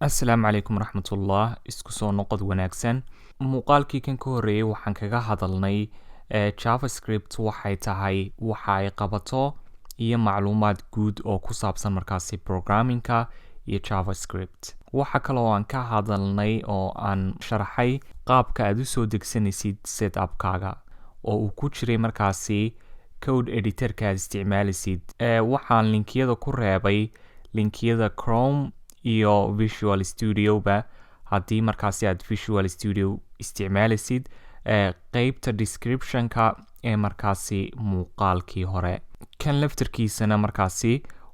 Assalaamu calaykum waraxmatullah. Isku soo noqod wanaagsan. Muuqaalkii kan ka horreeyay waxaan kaga hadalnay JavaScript waxay tahay waxa ay qabato iyo macluumaad guud oo ku saabsan markaasi programmingka iyo JavaScript. Waxa kale oo aan ka hadalnay oo aan sharaxay qaabka aad u soo degsanaysid setupkaaga oo uu ku jiray markaasi code editorka aad isticmaalisid. Waxaan linkiyada ku reebay linkiyada Chrome iyo Visual Studio ba haddii markaasi aad Visual Studio isticmaalisid qaybta descriptionka ee markaasi muuqaalkii hore kan laftarkiisana markaasi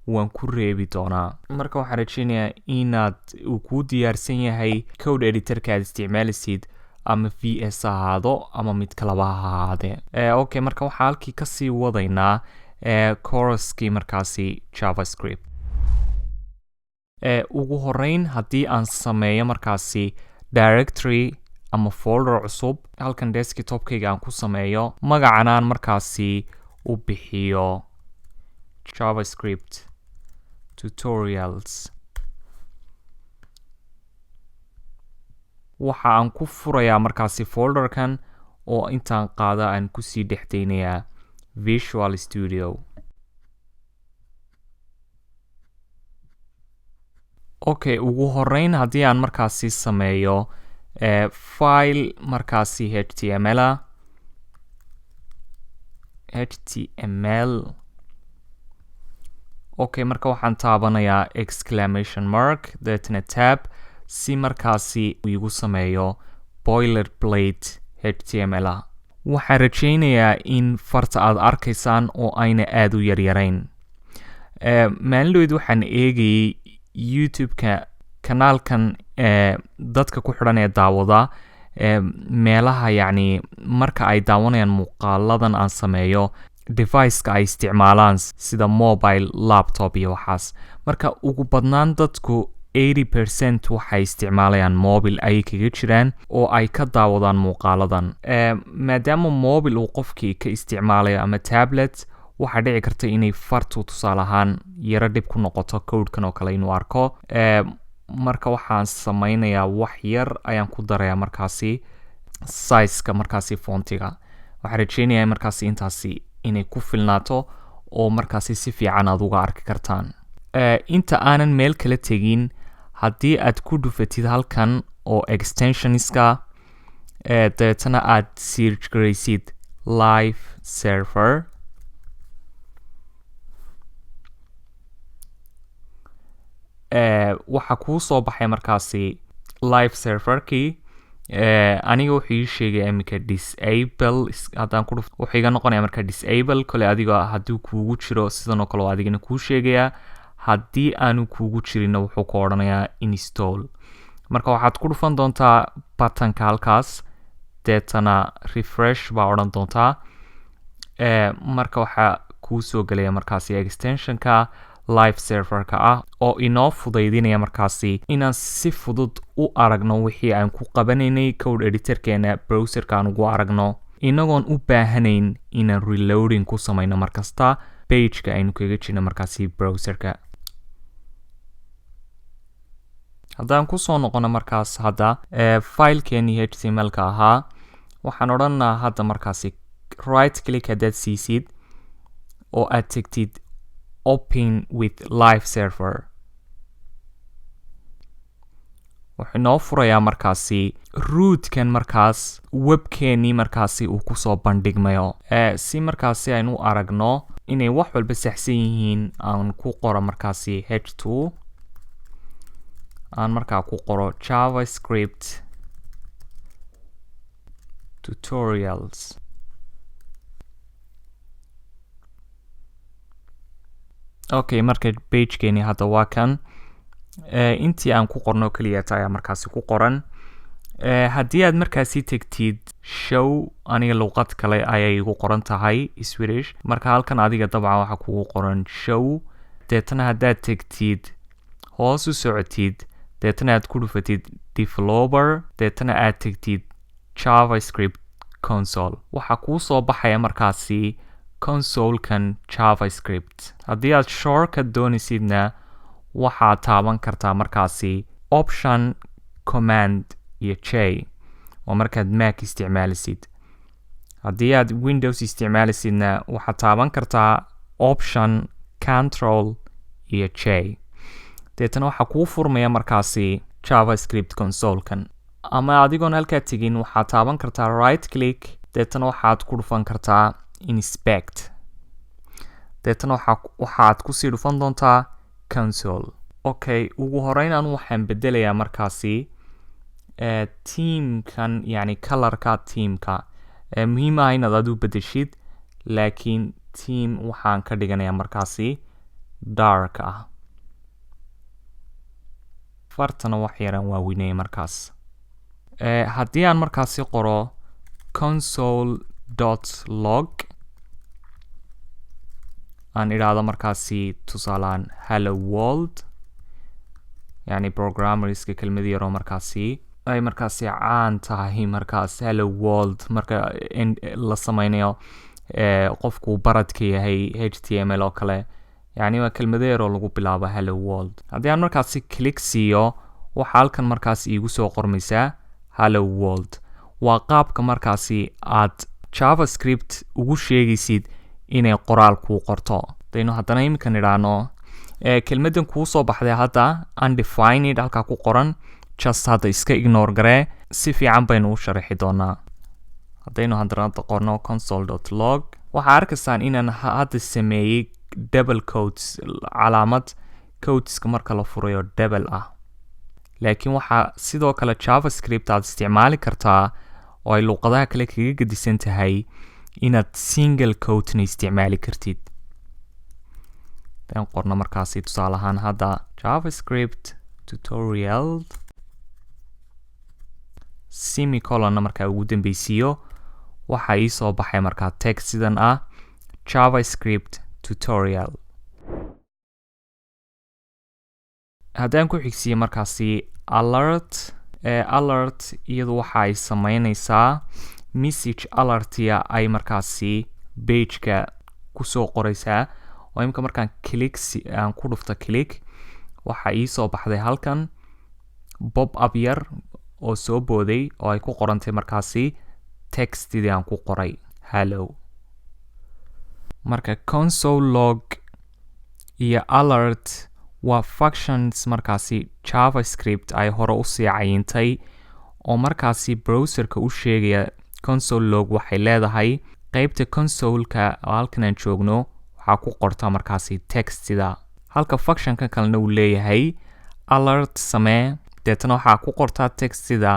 waan ku reebi doonaa. Marka waxaan rajaynayaa inaad uu ku diyaarsan yahay code editorka aad isticmaalisid ama VS ahaado ama mid kalaba ha ahaadee. Okay, marka waxaan halkii kasii wadaynaa course-kii markaasi JavaScript. Ugu horeyn haddii aan sameeyo markaasi directory ama folder cusub halkan desktopkayga aan ku sameeyo magacanaan markaasi u bixiyo JavaScript tutorials. Waxa aan ku furayaa markaasi folderkan oo intaan qaada aan kusii dhexdaynayaa Visual Studio. Okay, ugu horeyn haddii aan markaasi sameeyo file markaasi HTML. Okay, marka waxaan taabanayaa exclamation mark deetna tab si markaasi uu igu sameeyo boilerplate HTML. Waxaan rajaynayaa in farta aad arkaysaan oo ayna aad u yaryarayn. Maalinlooyd waxaan eegayay YouTube-ka kanaalkan dadka ku xidhan ee daawada meelaha yacni marka ay daawanayaan muuqaaladan aan sameeyo device-ka ay isticmaalaan sida mobile laptop iyo waxaas. Marka ugu badnaan dadku 80% waxay isticmaalayaan mobile ayay kaga jiraan oo ay ka daawadaan muuqaaladan. Maadaama mobile uu qofkii ka isticmaalayo ama tablet waxaa dhici karta inay fartu tusaale ahaan yara dhib ku noqoto codekan oo kale inuu arko. Marka waxaan sameynayaa wax yar ayaan ku darayaa markaasi size-ka markaasi fontiga. Waxaan rajaynayaa markaasi intaasi inay ku filnaato oo markaasi si fiican aad uga arki kartaan. Inta aanan meel kala tegin haddii aad ku dhufatid halkan oo extensionska deetana aad search garaysid live server waxa kuu soo baxay markaasi live serverkii. Aniga wuxuu ii sheegay iminka disable haddaan ku dhufto wuxuu iga noqonayaa marka disable kale adiga haddii kuugu jiro sidan oo kale oo adigana kuu sheegayaa. Haddii aanu kuugu jirinna wuxuu ku odhanayaa install. Marka waxaad ku dhufan doontaa buttonka halkaas deetana refresh baa odhan doontaa. Marka waxaa kuu soo gelaya markaasi extensionka live serverka ah oo inoo fudaydinaya markaasi inaan si fudud u aragno wixii aan ku qabanaynay code editorkeena browserka aan ugu aragno inagoon u baahanayn inaan reloading ku samayno markasta pageka aynu kaga jirno markaasi browserka. haddaan kusoo noqono markaas hadda filekeenii HTML-ka ahaa waxaan odhanaa hadda markaasi right click haddaad siisid oo aad tegtid open with live server. wuxuu noo furayaa markaasi rootkan markaas webkeenii markaasi uu kusoo bandhigmayo. Si markaasi aynu u aragno inay wax walba saxsan yihiin aan ku qoro markaasi h2 aan markaa ku qoro JavaScript tutorials. Okay, marka pagekeeni hadda waa kan intii aan ku qorno kaliya ayaa markaasi ku qoran. Haddii aad markaasi tegtid show aniga luqad kale ayay igu qoran tahay Swedish. Marka halkan adiga dabcan waxa kugu qoran show deetana haddaad tegtid hoos u socotid deetana aad ku dhufatid developer deetana aad tegtid JavaScript console waxa kuu soo baxaya markaasi console-kan JavaScript. haddii aad shortcut doonaysidna waxaad taaban kartaa markaasi option command iyo j waa markaad Mac isticmaalisid. haddii aad Windows isticmaalisidna waxaad taaban kartaa option control iyo j. deetana waxaa kuu furmaya markaasi JavaScript console-kan. ama adigoon halkaa tegin waxaad taaban kartaa right click, deetana waxaad ku dhufan kartaa inspect. deetana waxaad kusii dhufan doontaa console. okay, ugu horeyn anu waxaan bedelayaa markaasi teamkan, yani colorka teamka. muhiim ah inaad adu bedeshid, laakiin team waxaan ka dhiganayaa markaasi dark ah. fartana wax yaraan waaweynaya markaas. haddii aan markaasi qoro console.log aan idhaahdo markaasi tusaalaan hello world, yani programmerska kelmad yaroo markaasi ay markaasi caan tahay markaas hello world marka la sameynayo qofku baradka yahay HTML oo kale, yani waa kelmad yaroo lagu bilaabo hello world. haddii aan markaasi click siiyo waxa halkan markaasi iigu soo qormaysaa hello world. waa qaabka markaasi aad JavaScript ugu sheegaysid inay qoraal kuu qorto. dayno haddana iminkan idhaahno kelmadan kuu soo baxday hadda undefined halkaa ku qoran, just hadda iska ignore garee, si fiican baynu u sharaxi doonaa. haddaynu haddana qorno console.log waxaa arkaysaan inaan hadda sameeyey double quotes, calaamad quoteska marka la furayo double ah. laakiin waxaa sidoo kale JavaScript aad isticmaali kartaa oo ay luqadaha kale kaga gedisan tahay inaad single quote-na isticmaali kartid. dan qorno markaasi tusaale ahaan hadda JavaScript tutorial semicolonna markaa ugu dambeysiiyo waxaa ii soo baxay markaa text sidan ah JavaScript tutorial. haddaan ku xigsiiyo markaasi alert iyadu waxa ay sameynaysaa message alertia ay markaasi pageka kusoo qoraysaa. oo imika markaan aan ku dhufto click waxa ii soo baxday halkan pop up yar oo soo booday oo ay ku qorantay markaasi textidii aan ku qoray hello. marka console.log iyo alert waa functions markaasi JavaScript ay hore u sii cayintay oo markaasi browserka u sheegaya console.log waxay leedahay qaybta console-ka oo halkan aan joogno waxaa ku qorta markaasi textida, halka functionka kalena uu leeyahay alert samee, deetana waxaa ku qortaa textida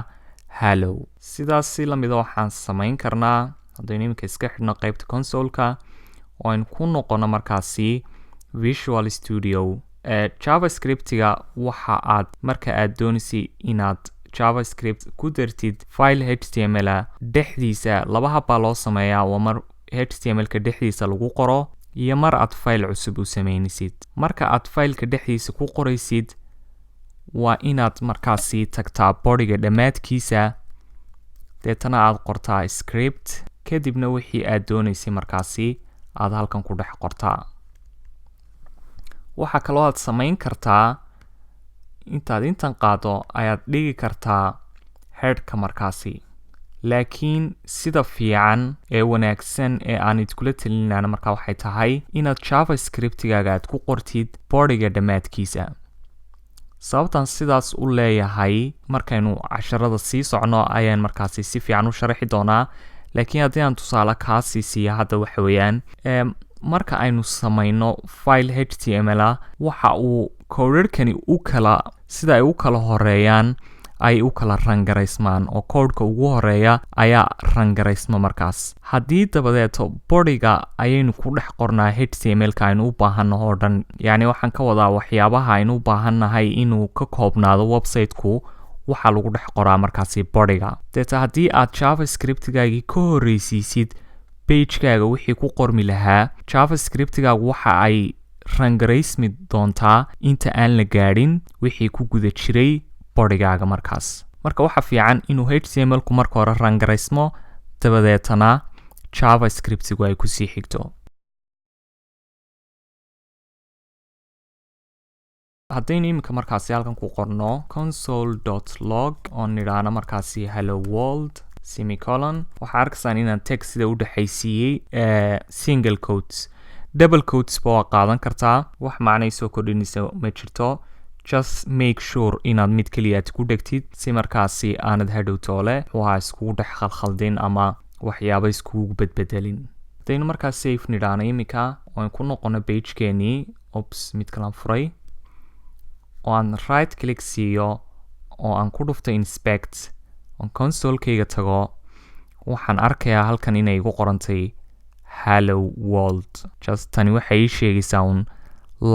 hello. sidaas si lamida waxaan samayn karnaa haddaynu iminka iska xidhno qaybta console-ka oo aynu ku noqono markaasi Visual Studio. JavaScript-ga waxa aad marka aad doonaysay inaad JavaScript ku dartid file HTML dhexdiisa, laba hab baa loo sameeyaa. waa mar HTML-ka dhexdiisa lagu qoro iyo mar aad file cusub u sameynaysid. marka aad fileka dhexdiisa ku qoraysid waa inaad markaasi tagtaa bodiga dhammaadkiisa, deetana aad qortaa script, kadibna wixii aad doonaysay markaasi aad halkan ku dhex qortaa. waxaa kaloo aad samayn kartaa intaad intan qaado ayaad dhigi kartaa headhka markaasi. laakiin sida fiican ee wanaagsan ee aan idkula talinayna markaa waxay tahay inaad JavaScript-gaaga aad ku qortid bodiga dhammaadkiisa. sababtan sidaas u leeyahay markaynu casharada sii socno ayaan markaasi si fiican u sharaxi doonaa, laakiin haddii aan tusaale kaasii siiya hadda waxa weeyaan marka aynu samayno file HTML waxa uu coderkani sida ay u kala horeeyaan ay u kala rangaraysmaan, oo codeka ugu horeeya ayaa rangaraysma markaas. haddii dabadeeto bodiga ayaynu ku dhex qornaa HTML-ka aynu u baahannaho oo dhan, yani waxaan ka wadaa waxyaabaha aynu u baahannahay inuu ka koobnaado website-ku waxaa lagu dhex qoraa markaasi bodiga. deeta haddii aad JavaScript-gaagii ka horreysiisid pagekaaga wixii ku qormi lahaa, JavaScript-gaagu waxa ay rangaraysmi doontaa inta aan la gaadhin wixii ku guda jiray bodigaaga markaas. marka waxa fiican inuu HTML-ku marka hore rangaraysmo, dabadeetana JavaScript-gu ay kusii xigto. haddaynu iminka markaasi halkan ku qorno console.log oo nidhaano markaasi hello world semicolon waxaa arkaysaan inaan text sida u dhaxaysiiyey single quotes double quotes ba waa qaadan kartaa wax macnay soo kordhinaysa ma jirto just make sure inaad mid keliya ku dhegtid si markaasi aanad hadhow toole waxaa iskugu dhex khalkhaldin ama waxyaabo iskugu bedbedelin haddaynu markaas safe nidhaano iminka oo aan ku noqono pagekeenii mid kalaan furay oo aan right click siiyo oo aan ku dhufto inspect on console-kayga tago waxaan arkayaa halkan inay igu qorantay hello world just tani waxay sheegaysaa un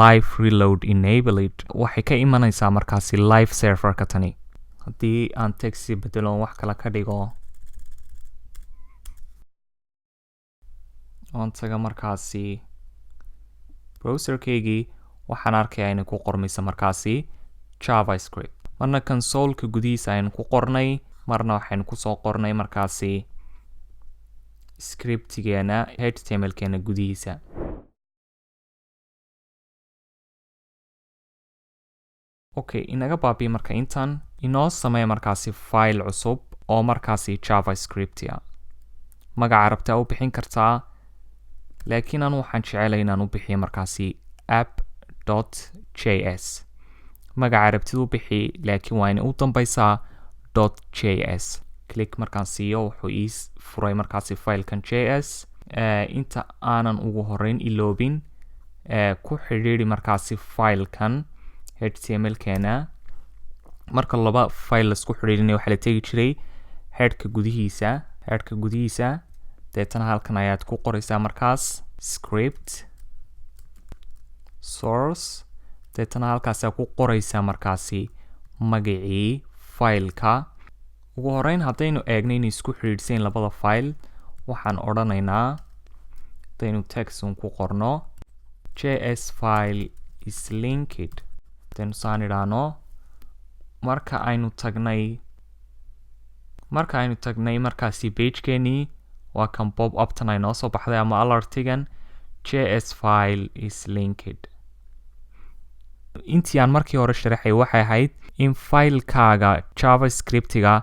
live reload enabled waxay ka imanaysaa markaasi live serverka tani haddii aan text bedelo wax kale ka dhigo oon taga markaasi browserkaygii waxaan arkayaa inay ku qormaysa markaasi JavaScript marna consoleka gudihiisa aynu ku qornay marna waxaynu kusoo qornay markaasi scriptigeena HTML-keena gudihiisa okay inaga baabiye marka intan inoo sameeya markaasi file cusub oo markaasi JavaScript magaca rabtaa u bixin kartaa laakiin anu waxaan jecelahay inaan u bixiyo markaasi app.js magaca rabtid u bixi laakiin waa inay u dambaysaa .js click markaan siiyo wuxuu ii furay markaasi filekan js inta aanan ugu horeyn iloobin ku xidhiidhi markaasi filekan html-keena marka laba file laisku xidhiidhinaya waxaa la tegi jiray headhka gudihiisa deetana halkan ayaad ku qoraysaa markaas script source deetana halkaasaa ku qoraysaa markaasi magacii fileka ugu horeyn haddaynu eegno inay isku xidhiidhsayn labada file waxaan odhanaynaa haddaynu textun ku qorno js file is linked haddaynu saan idhaano marka aynu tagnay markaasi pagekeenii waa kan bob uptan ay noo soo baxday ama alertigan js file is linked intii aan markii hore sharaxay waxay ahayd in filekaaga javascriptiga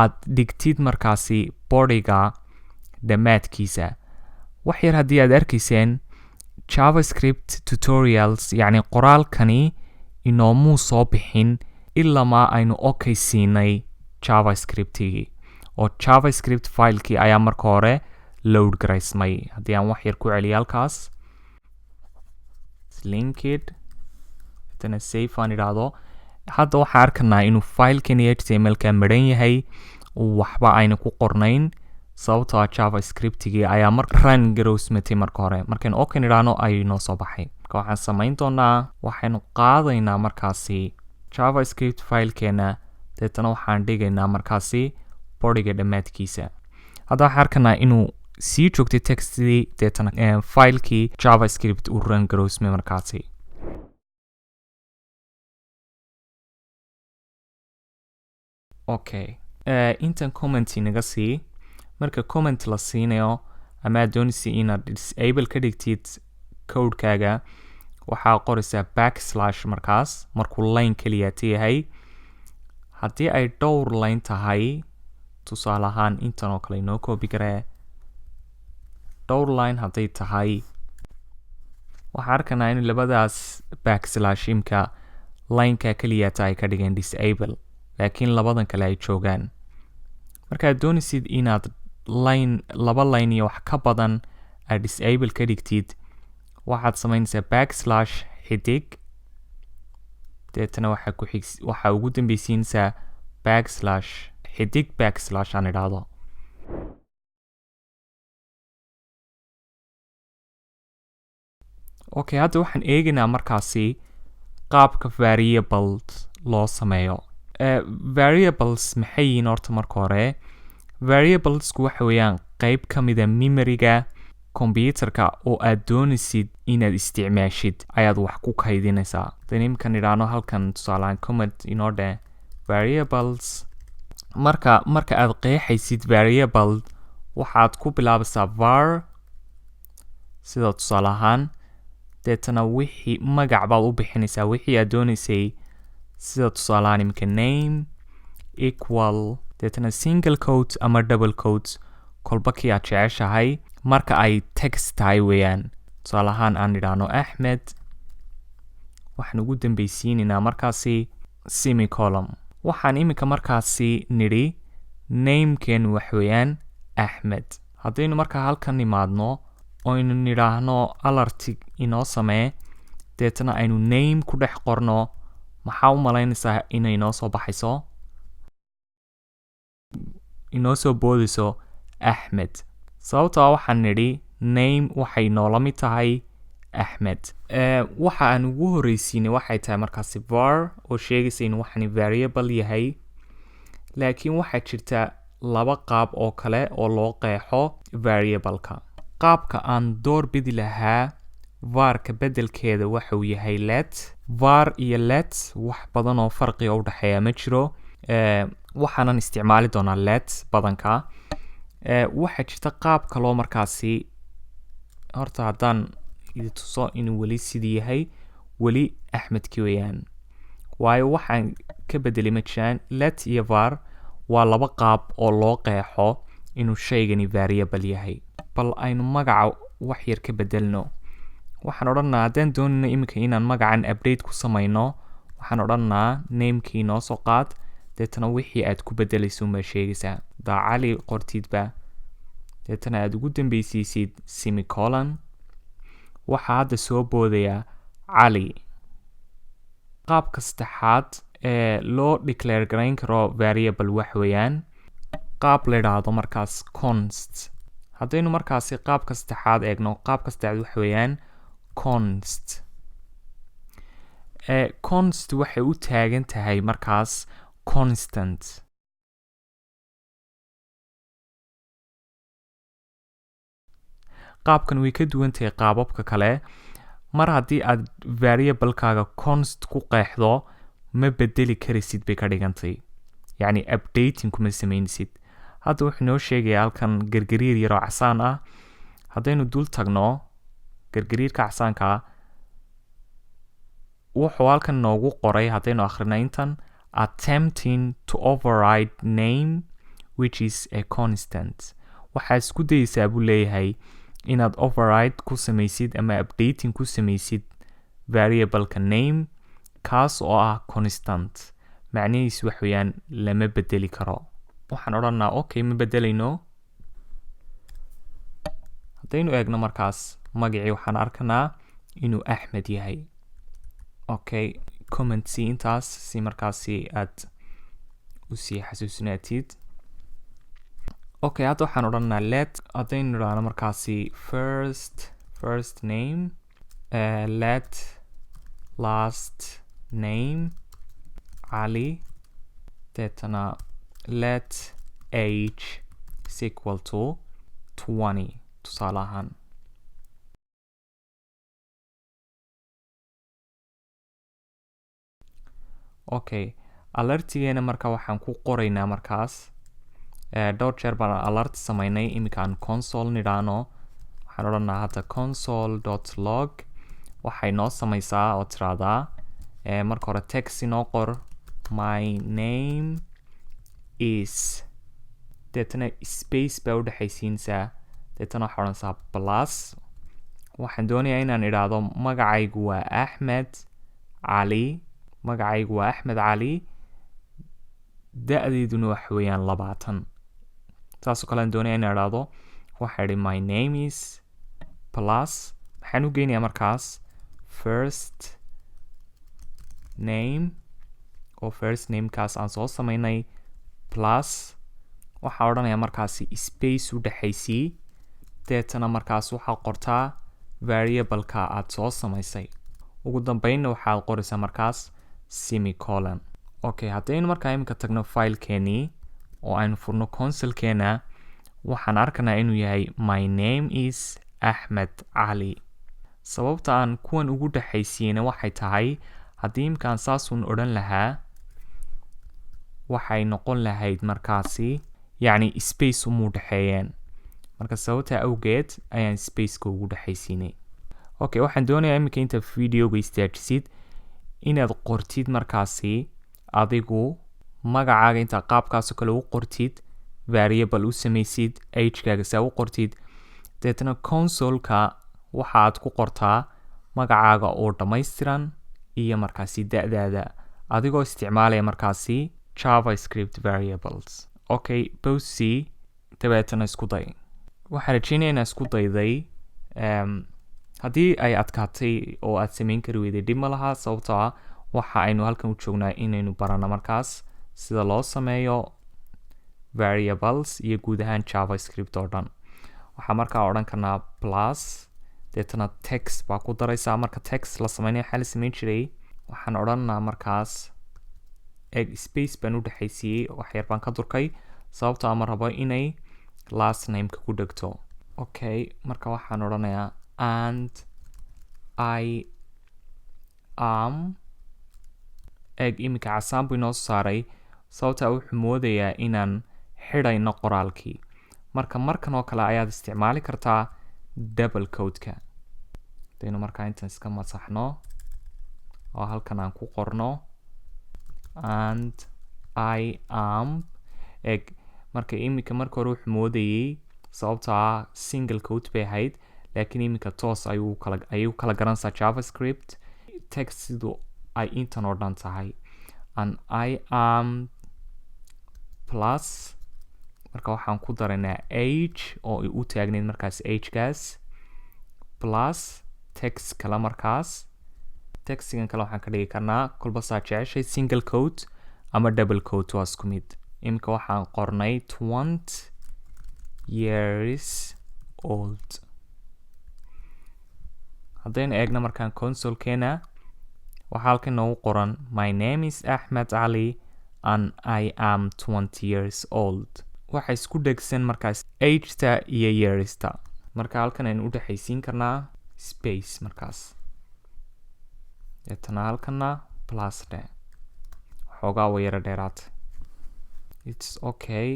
aad dhigtid markaasi bodiga dhammaadkiisa wax yar haddii aad arkayseen javascript tutorials yacni qoraalkani inoomuu soo bixin ilamaa aynu okay siinay javascriptigii oo javascript filekii ayaa marka hore load garaysmay haddii aan wax yar ku celiyo halkaas linked hadana safe aan idhaahdo hadda waxaan arkanaa inuu filekani html-ka maran yahay waxba ayna ku qornayn sababtoo ah javascriptigii ayaa run garowsmatay marka hore markaynu okay idhaahno ayuu noo soo baxay marka waxaan samayn doonaa waxaynu qaadaynaa markaasi javascript filekeena deetana waxaan dhigaynaa markaasi bodiga dhammaadkiisa hadda waxaan arkanaa inuu sii joogtay textidii deetana filekii javascript uu run garowsmay markaasi okay intan comment inaga sii marka comment la siinayo ama aad doonaysa inaad disable ka dhigtid codekaaga waxaa qoraysaa backslash markaas markuu line keliyaata yahay haddii ay dhowr line tahay tusaale ahaan intan oo kale inoo koobi garee dhowr line hadday tahay waxaa arkanaa in labadaas backslash imka lineka keliyaata ay ka dhigeen disable laakiin labadan kale ay joogaan markaad doonaysid inaad laba line iyo wax ka badan aad disable ka dhigtid waxaad samaynaysaa backslash xidig deetana waxaa ugu dambeysiinaysaa backslash xidig backslash aan idhaahdo okay hadda waxaan eegaynaa markaasi qaabka variables loo sameeyo variables maxay yihiin horta marka hore variablesku waxa weeyaan qayb ka mida memoryga computerka oo aad doonaysid inaad isticmaashid ayaad wax ku kaydinaysaa dan imkan idhaano halkan tusaalehaan comment inoo dheh variables marka aad qeexaysid variable waxaad ku bilaabaysaa var sida tusaale ahaan deetana wixii magac baad u bixinaysaa wixii aad doonaysay sida tusaalahaan imika name equal deetana single quotes ama double quotes kolba kii aad jeceshahay marka ay text tahay weeyaan tusaalahaan aan idhaahno Axmed waxaan ugu dambaysiinaynaa markaasi semicolon waxaan imika markaasi nidhi namekeen wax weeyaan Axmed haddaynu markaa halkan nimaadno oynu nidhaahno alertig inoo samee deetana aynu name ku dhex qorno maxaa u malaynaysaa inay noo soo baxayso inoo soo boodayso Axmed sababtoo waxaan nidhi name waxay noola mid tahay Axmed waxa aan ugu horreysiinay waxay tahay markaasi var oo sheegaysa in waxani variable yahay laakiin waxaa jirta laba qaab oo kale oo loo qeexo variableka qaabka aan door bidi lahaa varka beddelkeeda waxuu yahay let var iyo let wax badan oo farqiga u dhexeeya ma jiro waxaanan isticmaali doonaa let badanka waxaa jirta qaab kaloo markaasi horta haddaan idi tuso inuu weli sidii yahay weli Axmedki weeyaan waayo waxaan ka bedelay ma jiraan let iyo var waa laba qaab oo loo qeexo inuu shaygani variable yahay bal aynu magaca wax yar ka bedelno waxaan odhanaa haddaan doonayno iminka inaan magacan update ku samayno waxaan odhanaa namekii noo soo qaad deetana wixii aad ku bedelayso ma sheegaysaa daacali qortidba deetana aad ugu dambaysiisid semicolon waxaa hadda soo boodaya cali qaabka saddexaad ee loo declare garayn karo variable wax weeyaan qaab la yidhaahdo markaas const haddaynu markaasi qaabka saddexaad eegno qaabka saddexaad wax weeyaan const const waxay u taagan tahay markaas constant qaabkan way ka duwan tahay qaababka kale mar haddii aad variablekaaga const ku qeexdo ma bedeli karaysid bay ka dhigantay yacni updating kuma samaynaysid hadda wuxuu noo sheegayaa halkan gargariir yaroo casaan ah haddaynu dul tagno gargariirka casaanka wuxuu halkan noogu qoray haddaynu akhrino intan attempting to override name which is a constant waxaa isku dayeysaa buu leeyahay inaad override ku samaysid ama updating ku samaysid variableka name kaas oo ah constant macnihiisu wax weeyaan lama bedeli karo waxaan odhanaa okay ma bedelayno haddaynu eegno markaas magacii waxaan arkanaa inuu Axmed yahay okay comment si intaas si markaasi aad u sii xasuusinaatid okay hadda waxaan odhanaa let haddaynu idhaahno markaasi first name let last name cali deetana let age is equal to 20 tusaale ahaan okay alertigeena marka waxaan ku qoraynaa markaas dhowr jeer baan alert samaynay iminka aan console nidhaano waxaan odhanaa hadda console.log waxay noo samaysaa oo tiraahdaa marka hore text inoo qor my name is deetana space baa u dhexaysiinsaa deetana waxaa odhanaysaa plus waxaan doonayaa inaan idhaahdo magacaygu waa Axmed cali magacaygu waa Axmed cali da-deeduna wax weeyaan 20 saasoo kale aan doonaya inaan idhaahdo waxaa idhi my name is plus waxaan u geynayaa markaas first name oo first namekaas aan soo samaynay plus waxaa odhanayaa markaasi space u dhexaysii deetana markaas waxaa qortaa variableka aad soo samaysay ugu dambeynna waxaad qoraysaa markaas semicolon okay haddaynu markaa iminka tagno filekeenii oo aynu furno consolekeena waxaan arkanaa inuu yahay my name is Axmed cali sababta aan kuwan ugu dhexaysiiyeyna waxay tahay haddii imkaan saasun odhan lahaa waxay noqon lahayd markaasi yacni space umuu dhexeeyeen marka sababtaa awgeed ayaan spaceka ugu dhexaysiinay okay waxaan doonayaa iminka inta videoga istaajisid inaad qortid markaasi adigu magacaaga inta qaabkaas oo kale u qortid variable u samaysid age-kaaga saa u qortid deetana console-ka waxaad ku qortaa magacaaga oo dhammaystiran iyo markaasi da'daada adigoo isticmaalaya markaasi JavaScript variables okay bosi dabeetana isku day waxaan rajaynayaa inaan isku dayday haddii ay adkaatay oo aad samayn kari weyday dhib ma laha sababtoo ah waxa aynu halkan u joognaa inaynu barano markaas sida loo sameeyo variables iyo guud ahaan JavaScript oo dhan waxaa markaa odhan karnaa plus deetana text baa ku daraysaa marka text la sameynaya waxaa la samayn jiray waxaan odhanaa markaas space baan u dhexaysiiyey waxyar baan ka durkay sababtoo ama rabo inay last name-ka ku dhegto okay marka waxaan odhanayaa and I am iminka casaan buu inoo saaray sababtaa wuxuu moodayaa inaan xidhayno qoraalkii marka markan oo kale ayaad isticmaali kartaa double code-ka hadaynu markaa intan iska masaxno oo halkan aan ku qorno and I am marka iminka marka hore wuxuu moodayay sababtoo ah single code bay ahayd laakiin iminka toos ayuu kala garanaysaa JavaScript text siduu ay intan oo dhan tahay and I am plus marka waxaan ku daraynaa age oo u taagnayd markaas age-gaas plus text kale markaas textigan kale waxaan ka dhigi karnaa kolba saa jeceshay single code ama double code waa isku mid iminka waxaan qornay 20 years old haddaynu eegna markaan console-keena waxaa halkan noogu qoran my name is Ahmed Ali and I am 20 years old waxa isku dhegsan markaas age-ta iyo years-ta marka halkan aynu u dhexaysiin karnaa space markaas deetana halkana plus dhe waxoogaa way yara dheeraatay it's okay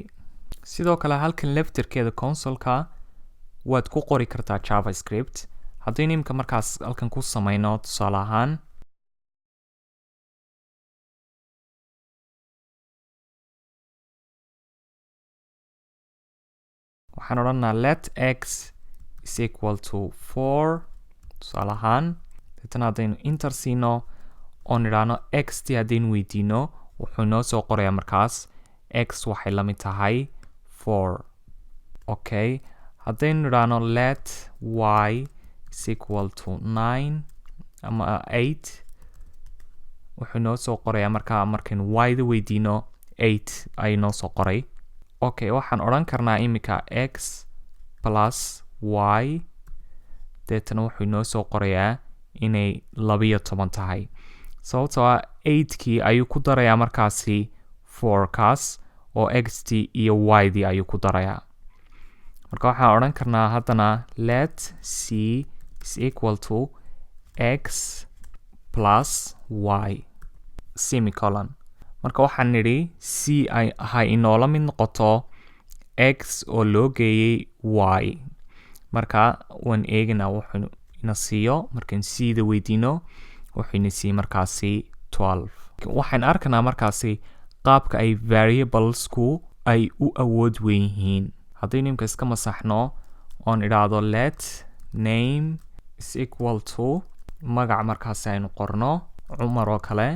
sidoo kale halkan lefterkeeda console-ka waad ku qori kartaa JavaScript haddaynu imika markaas halkan ku samayno tusaale ahaan waxaan odhanaa let x is equal to 4 tusaale ahaan deetana haddaynu enter siino oo nidhaahno x t haddaynu weydiino wuxuu inoo soo qorayaa markaas x waxay la mid tahay 4 okay haddaynu nidhaahno let y is equal to 9 ama 8 wuxuu inoo soo qorayaa markaa markaynu y-da weydiino 8 ayuu inoo soo qoray okay waxaan odhan karnaa iminka x plus y deetana wuxuu inoo soo qorayaa inay 12 tahay sababtoo ah 8kii ayuu ku darayaa markaasi 4kaas oo xt iyo y-dii ayuu ku darayaa marka waxaan odhan karnaa haddana let c is equal to x plus y semicolon marka waxaan nidhi c hay inoola mid noqoto x oo loo geeyey y marka waan eeganaa wuxuu ina siiyo markaan c-da weydiino wuxuu ina siiye markaasi 12 waxaan arkanaa markaasi qaabka ay variablesku ay u awood weyn yihiin haddaynu imika iska masaxno oon idhaahdo let name is equal to magac markaasi aynu qorno cumar oo kale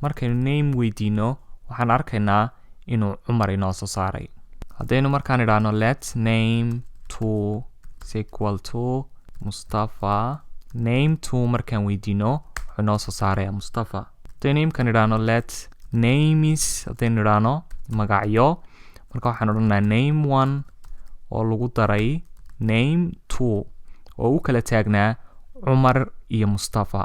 markaynu name weydiino waxaan arkaynaa inuu cumar inoo soo saaray haddaynu markaan idhaahno let name to is equal to Mustafa name to markaan weydiino wuxuu inoo soo saaraya Mustafa haddaynu imkaan idhaahno let names haddaynu idhaahno magacyo marka waxaan odhanaa name 1 oo lagu daray name 2 oo u kala taagnaa cumar iyo Mustafa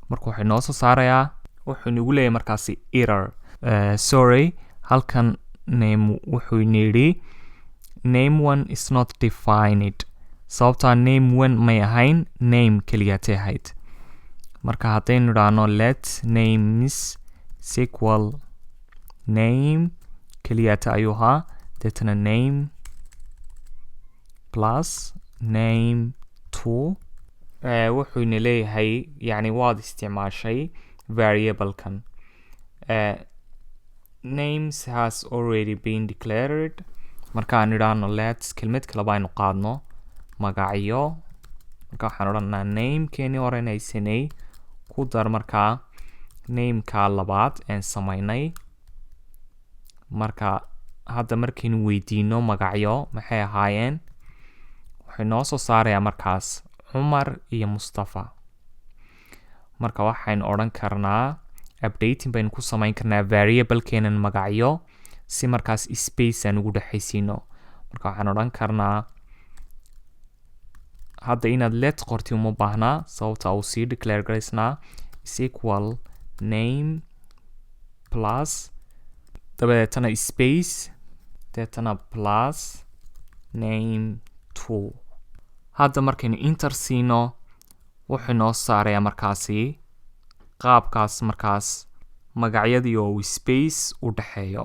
marka wuxuu inoo soo saarayaa wuxuu nagu leeyahay markaasi error sorry halkan name wuxuu nidhi name 1 is not defined sababtaa name 1 may ahayn name keliyaatay ahayd marka haddaynu idhaahno let names is equal name keliyaata ayuu ahaa deetana name plus name 2 wuxuu ina leeyahay yani waad isticmaashay variablekan. Names has already been declared. Markaan idhaahno let's kelmad kale baynu qaadno magacyo. Marka waxaan odhanaa namekeeni hore haysanay ku dar markaa nameka labaad aan samaynay. Marka hadda markaynu weydiino magacyo maxay ahaayeen, wuxuu noo soo saarayaa markaas Cumar iyo Mustafa. Marka waxaan odhan karnaa updating baynu ku samayn karnaa variablekeenan magacyo si markaas space aan ugu dhaxaysiino. Marka waxaan odhan karnaa hadda inaad let qorti uma baahnaa sababta uu sii declare garaysnaa is equal name plus dabadeetana space dabeetana plus name 2. hadda markaynu enter siino wuxuu noo saarayaa markaasi qaabkaas markaas magacyadii oo space u dhaxeeyo.